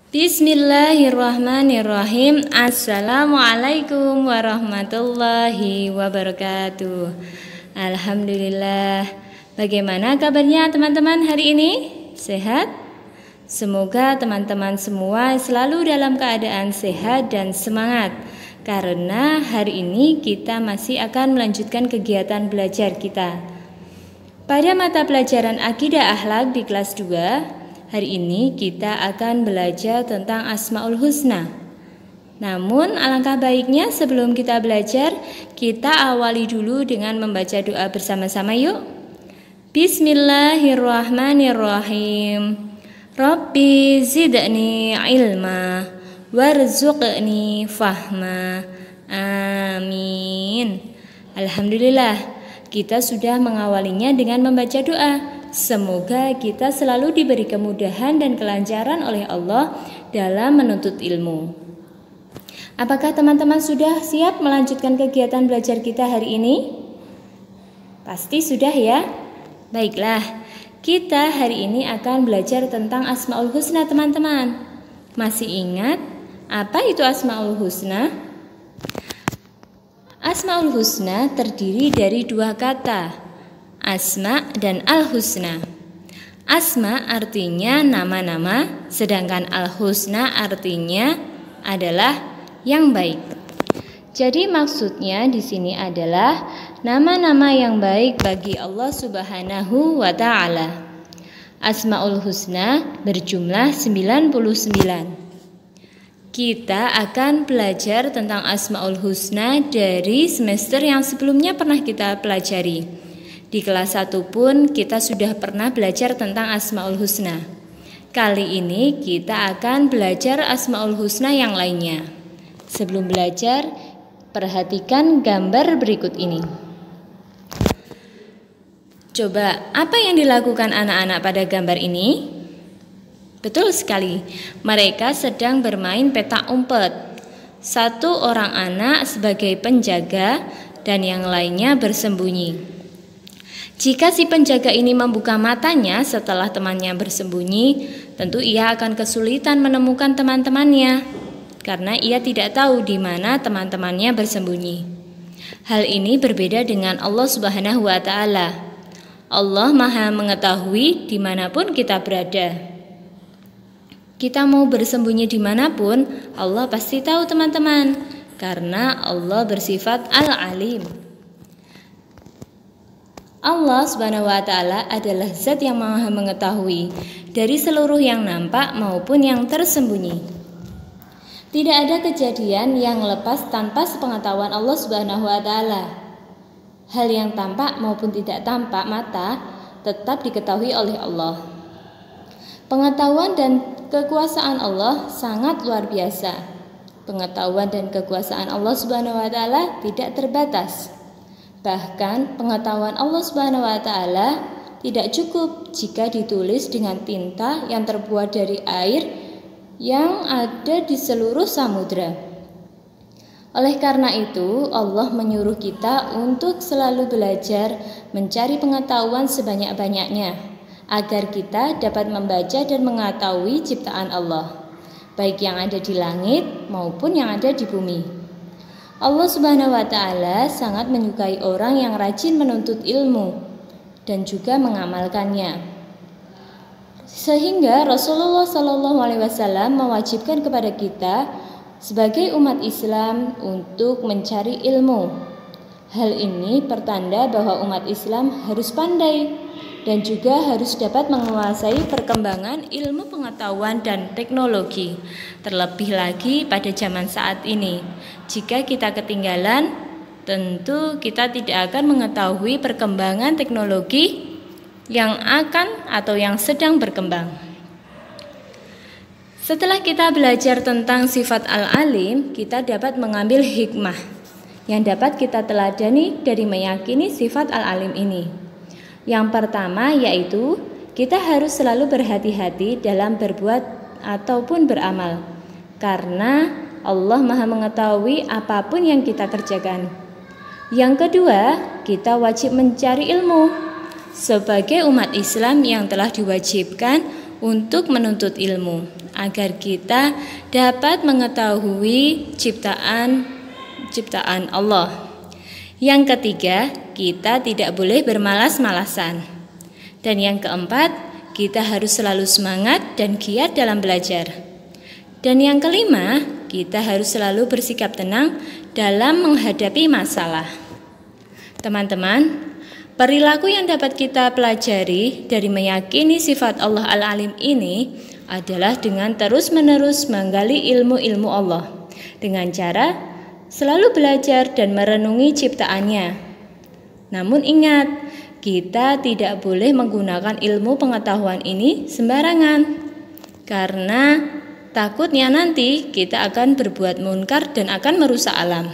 Bismillahirrahmanirrahim. Assalamualaikum warahmatullahi wabarakatuh. Alhamdulillah. Bagaimana kabarnya teman-teman hari ini? Sehat? Semoga teman-teman semua selalu dalam keadaan sehat dan semangat, karena hari ini kita masih akan melanjutkan kegiatan belajar kita pada mata pelajaran Akidah Akhlak di kelas 2. Hari ini kita akan belajar tentang Asmaul Husna. Namun alangkah baiknya sebelum kita belajar, kita awali dulu dengan membaca doa bersama-sama yuk. Bismillahirrahmanirrahim. Rabbi zidni ilma warzuqni fahma. Amin. Alhamdulillah, kita sudah mengawalinya dengan membaca doa. Semoga kita selalu diberi kemudahan dan kelancaran oleh Allah dalam menuntut ilmu. Apakah teman-teman sudah siap melanjutkan kegiatan belajar kita hari ini? Pasti sudah ya? Baiklah, kita hari ini akan belajar tentang Asmaul Husna teman-teman. Masih ingat apa itu Asmaul Husna? Asmaul Husna terdiri dari dua kata, Asma dan Al-Husna. Asma artinya nama-nama, sedangkan Al-Husna artinya adalah yang baik. Jadi maksudnya di sini adalah nama-nama yang baik bagi Allah Subhanahu wa taala. Asmaul Husna berjumlah 99. Kita akan belajar tentang Asmaul Husna dari semester yang sebelumnya pernah kita pelajari. Di kelas 1 pun kita sudah pernah belajar tentang Asmaul Husna. Kali ini kita akan belajar Asmaul Husna yang lainnya. Sebelum belajar, perhatikan gambar berikut ini. Coba, apa yang dilakukan anak-anak pada gambar ini? Betul sekali, mereka sedang bermain petak umpet. Satu orang anak sebagai penjaga dan yang lainnya bersembunyi. Jika si penjaga ini membuka matanya setelah temannya bersembunyi, tentu ia akan kesulitan menemukan teman-temannya, karena ia tidak tahu di mana teman-temannya bersembunyi. Hal ini berbeda dengan Allah Subhanahu wa taala. Allah Maha mengetahui dimanapun kita berada. Kita mau bersembunyi dimanapun, Allah pasti tahu teman-teman, karena Allah bersifat Al-Alim. Allah Subhanahu wa taala adalah zat yang Maha mengetahui dari seluruh yang nampak maupun yang tersembunyi. Tidak ada kejadian yang lepas tanpa sepengetahuan Allah Subhanahu wa taala. Hal yang tampak maupun tidak tampak mata tetap diketahui oleh Allah. Pengetahuan dan kekuasaan Allah sangat luar biasa. Pengetahuan dan kekuasaan Allah Subhanahu wa taala tidak terbatas. Bahkan pengetahuan Allah Subhanahu wa taala tidak cukup jika ditulis dengan tinta yang terbuat dari air yang ada di seluruh samudra. Oleh karena itu, Allah menyuruh kita untuk selalu belajar mencari pengetahuan sebanyak-banyaknya agar kita dapat membaca dan mengetahui ciptaan Allah, baik yang ada di langit maupun yang ada di bumi. Allah Subhanahu wa taala sangat menyukai orang yang rajin menuntut ilmu dan juga mengamalkannya. Sehingga Rasulullah SAW mewajibkan kepada kita sebagai umat Islam untuk mencari ilmu. Hal ini pertanda bahwa umat Islam harus pandai dan juga harus dapat menguasai perkembangan ilmu pengetahuan dan teknologi. Terlebih lagi pada zaman saat ini, jika kita ketinggalan, tentu kita tidak akan mengetahui perkembangan teknologi yang akan atau yang sedang berkembang. Setelah kita belajar tentang sifat Al-Alim, kita dapat mengambil hikmah yang dapat kita teladani dari meyakini sifat Al-Alim ini. Yang pertama yaitu kita harus selalu berhati-hati dalam berbuat ataupun beramal, karena Allah Maha mengetahui apapun yang kita kerjakan. Yang kedua, kita wajib mencari ilmu sebagai umat Islam yang telah diwajibkan untuk menuntut ilmu agar kita dapat mengetahui ciptaan Allah. Yang ketiga, kita tidak boleh bermalas-malasan. Dan yang keempat, kita harus selalu semangat dan giat dalam belajar. Dan yang kelima, kita harus selalu bersikap tenang dalam menghadapi masalah. Teman-teman, perilaku yang dapat kita pelajari dari meyakini sifat Allah Al-Alim ini adalah dengan terus-menerus menggali ilmu-ilmu Allah dengan cara selalu belajar dan merenungi ciptaannya. Namun ingat, kita tidak boleh menggunakan ilmu pengetahuan ini sembarangan, karena takutnya nanti kita akan berbuat munkar dan akan merusak alam.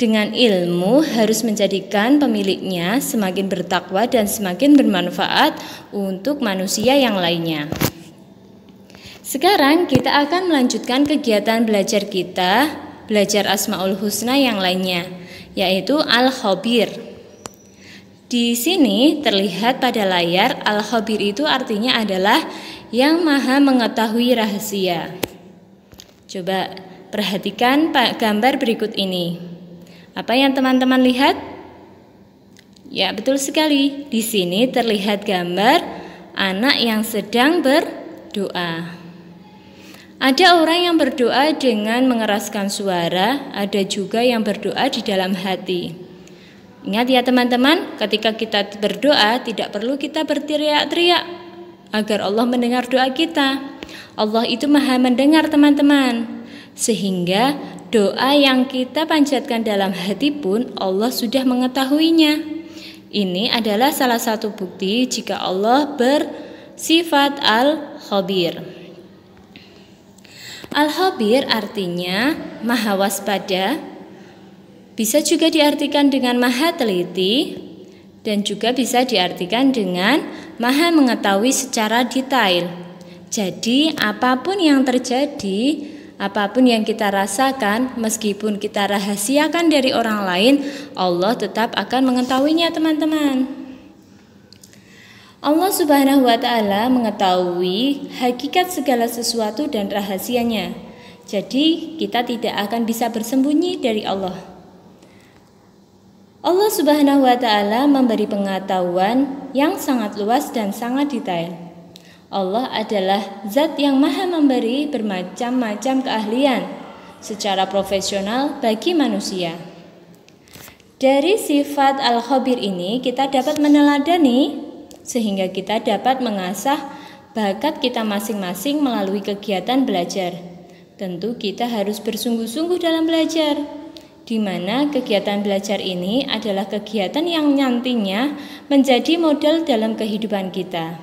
Dengan ilmu harus menjadikan pemiliknya semakin bertakwa dan semakin bermanfaat untuk manusia yang lainnya. Sekarang kita akan melanjutkan kegiatan belajar kita, belajar Asmaul Husna yang lainnya, yaitu Al-Khabir. Di sini terlihat pada layar, Al-Khabir itu artinya adalah yang maha mengetahui rahasia. Coba perhatikan gambar berikut ini. Apa yang teman-teman lihat? Ya, betul sekali. Di sini terlihat gambar anak yang sedang berdoa. Ada orang yang berdoa dengan mengeraskan suara, ada juga yang berdoa di dalam hati. Ingat ya teman-teman, ketika kita berdoa tidak perlu kita berteriak-teriak agar Allah mendengar doa kita. Allah itu maha mendengar teman-teman, sehingga doa yang kita panjatkan dalam hati pun Allah sudah mengetahuinya. Ini adalah salah satu bukti jika Allah bersifat Al-Khabir. Al-Khabir artinya maha waspada, bisa juga diartikan dengan maha teliti, dan juga bisa diartikan dengan maha mengetahui secara detail. Jadi apapun yang terjadi, apapun yang kita rasakan, meskipun kita rahasiakan dari orang lain, Allah tetap akan mengetahuinya teman-teman. Allah Subhanahu wa Ta'ala mengetahui hakikat segala sesuatu dan rahasianya. Jadi kita tidak akan bisa bersembunyi dari Allah. Allah Subhanahu wa Ta'ala memberi pengetahuan yang sangat luas dan sangat detail. Allah adalah zat yang maha memberi bermacam-macam keahlian secara profesional bagi manusia. Dari sifat Al-Khabir ini kita dapat meneladani sehingga kita dapat mengasah bakat kita masing-masing melalui kegiatan belajar. Tentu kita harus bersungguh-sungguh dalam belajar, di mana kegiatan belajar ini adalah kegiatan yang nantinya menjadi modal dalam kehidupan kita.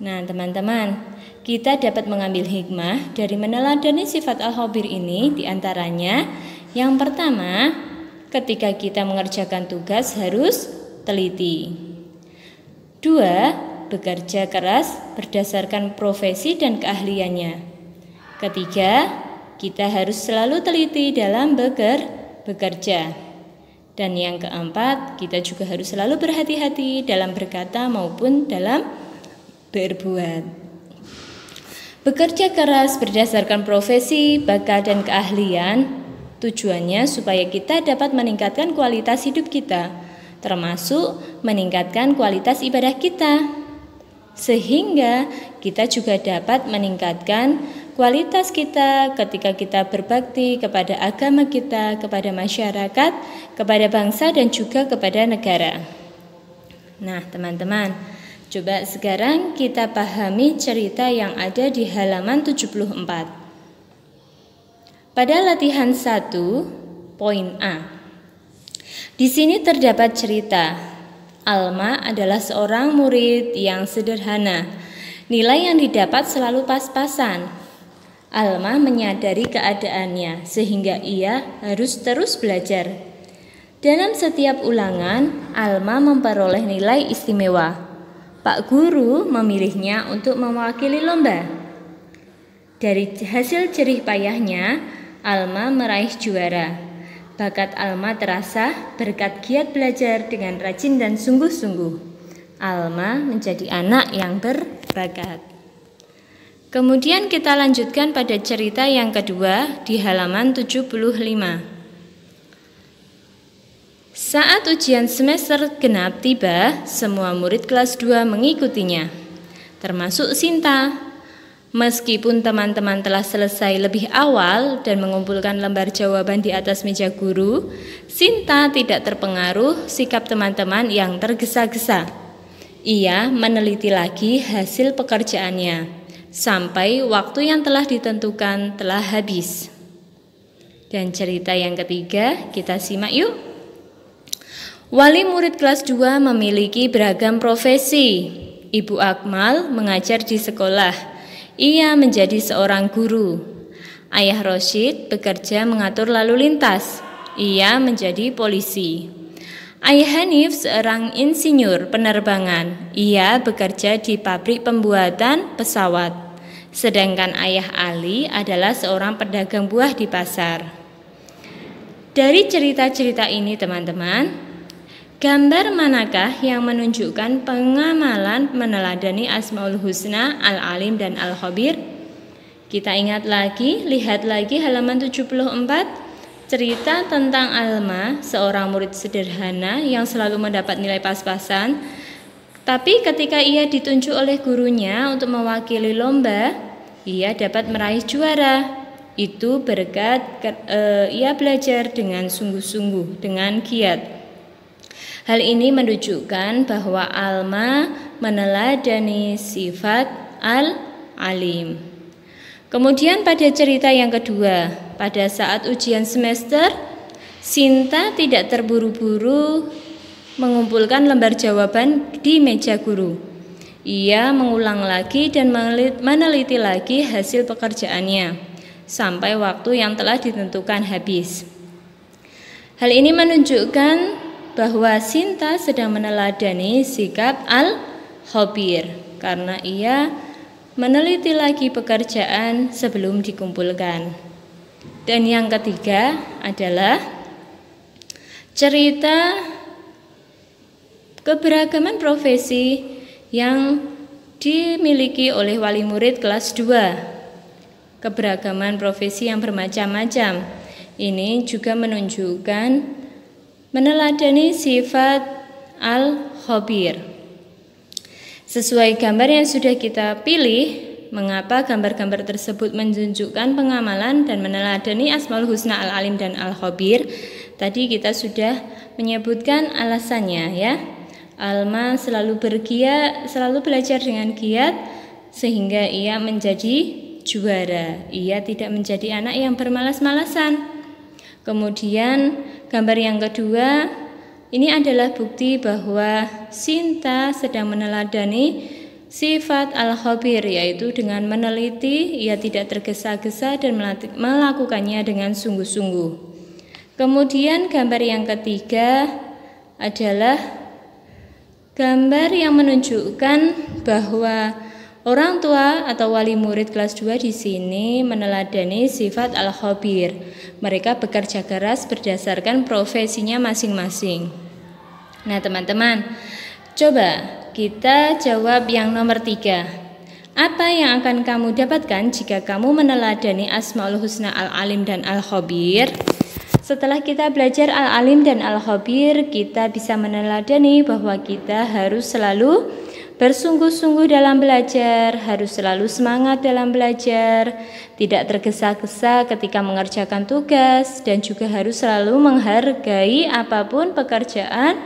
Nah teman-teman, kita dapat mengambil hikmah dari meneladani sifat Al-Khabir ini, diantaranya yang pertama, ketika kita mengerjakan tugas harus teliti. 2. Bekerja keras berdasarkan profesi dan keahliannya. 3. Kita harus selalu teliti dalam bekerja. Dan yang keempat, kita juga harus selalu berhati-hati dalam berkata maupun dalam berbuat. Bekerja keras berdasarkan profesi, bakat, dan keahlian tujuannya supaya kita dapat meningkatkan kualitas hidup kita, termasuk meningkatkan kualitas ibadah kita, sehingga kita juga dapat meningkatkan kualitas kita ketika kita berbakti kepada agama kita, kepada masyarakat, kepada bangsa, dan juga kepada negara. Nah teman-teman, coba sekarang kita pahami cerita yang ada di halaman 74. Pada latihan 1, poin A. Di sini terdapat cerita. Alma adalah seorang murid yang sederhana. Nilai yang didapat selalu pas-pasan. Alma menyadari keadaannya sehingga ia harus terus belajar. Dalam setiap ulangan, Alma memperoleh nilai istimewa. Pak Guru memilihnya untuk mewakili lomba. Dari hasil jerih payahnya, Alma meraih juara. Bakat Alma terasa berkat giat belajar dengan rajin dan sungguh-sungguh. Alma menjadi anak yang berbakat. Kemudian kita lanjutkan pada cerita yang kedua di halaman 75. Saat ujian semester genap tiba, semua murid kelas 2 mengikutinya, termasuk Sinta. Meskipun teman-teman telah selesai lebih awal dan mengumpulkan lembar jawaban di atas meja guru, Sinta tidak terpengaruh sikap teman-teman yang tergesa-gesa. Ia meneliti lagi hasil pekerjaannya sampai waktu yang telah ditentukan telah habis. Dan cerita yang ketiga kita simak yuk. Wali murid kelas 2 memiliki beragam profesi. Ibu Akmal mengajar di sekolah. Ia menjadi seorang guru. Ayah Rosyid bekerja mengatur lalu lintas. Ia menjadi polisi. Ayah Hanif seorang insinyur penerbangan. Ia bekerja di pabrik pembuatan pesawat. Sedangkan ayah Ali adalah seorang pedagang buah di pasar. Dari cerita-cerita ini teman-teman, gambar manakah yang menunjukkan pengamalan meneladani Asmaul Husna, Al-Alim, dan Al-Khabir? Kita ingat lagi, lihat lagi halaman 74, cerita tentang Alma, seorang murid sederhana yang selalu mendapat nilai pas-pasan. Tapi ketika ia ditunjuk oleh gurunya untuk mewakili lomba, ia dapat meraih juara. Itu berkat ia belajar dengan sungguh-sungguh, dengan giat. Hal ini menunjukkan bahwa Alma meneladani sifat Al-Alim. Kemudian pada cerita yang kedua, pada saat ujian semester, Sinta tidak terburu-buru mengumpulkan lembar jawaban di meja guru. Ia mengulang lagi dan meneliti lagi hasil pekerjaannya sampai waktu yang telah ditentukan habis. Hal ini menunjukkan bahwa Sinta sedang meneladani sikap Al-Khabir karena ia meneliti lagi pekerjaan sebelum dikumpulkan. Dan yang ketiga adalah cerita keberagaman profesi yang dimiliki oleh wali murid kelas 2. Keberagaman profesi yang bermacam-macam. Ini juga menunjukkan meneladani sifat Al-Khabir. Sesuai gambar yang sudah kita pilih, mengapa gambar-gambar tersebut menunjukkan pengamalan dan meneladani Asmaul Husna, Al-Alim, dan Al-Khabir? Tadi kita sudah menyebutkan alasannya ya. Alma selalu bergiat, selalu belajar dengan giat sehingga ia menjadi juara. Ia tidak menjadi anak yang bermalas-malasan. Kemudian gambar yang kedua, ini adalah bukti bahwa Sinta sedang meneladani sifat Al-Khabir, yaitu dengan meneliti, ia tidak tergesa-gesa dan melakukannya dengan sungguh-sungguh. Kemudian gambar yang ketiga adalah gambar yang menunjukkan bahwa orang tua atau wali murid kelas 2 di sini meneladani sifat Al-Khabir. Mereka bekerja keras berdasarkan profesinya masing-masing. Nah teman-teman, coba kita jawab yang nomor 3. Apa yang akan kamu dapatkan jika kamu meneladani Asmaul Husna, Al-Alim, dan Al-Khabir? Setelah kita belajar Al-Alim dan Al-Khabir, kita bisa meneladani bahwa kita harus selalu bersungguh-sungguh dalam belajar, harus selalu semangat dalam belajar, tidak tergesa-gesa ketika mengerjakan tugas, dan juga harus selalu menghargai apapun pekerjaan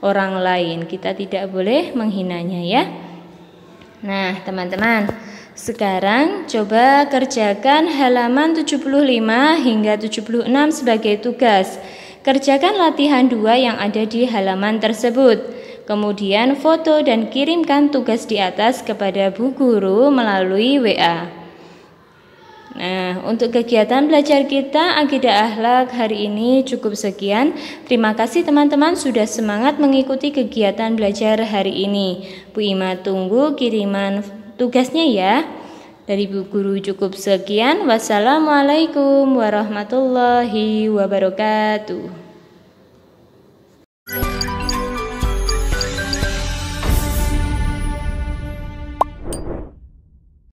orang lain. Kita tidak boleh menghinanya ya. Nah teman-teman, sekarang coba kerjakan halaman 75 hingga 76 sebagai tugas. Kerjakan latihan 2 yang ada di halaman tersebut. Kemudian foto dan kirimkan tugas di atas kepada Bu Guru melalui WA. Nah, untuk kegiatan belajar kita Akidah Akhlak hari ini cukup sekian. Terima kasih teman-teman sudah semangat mengikuti kegiatan belajar hari ini. Bu Ima tunggu kiriman tugasnya ya. Dari Bu Guru cukup sekian. Wassalamualaikum warahmatullahi wabarakatuh.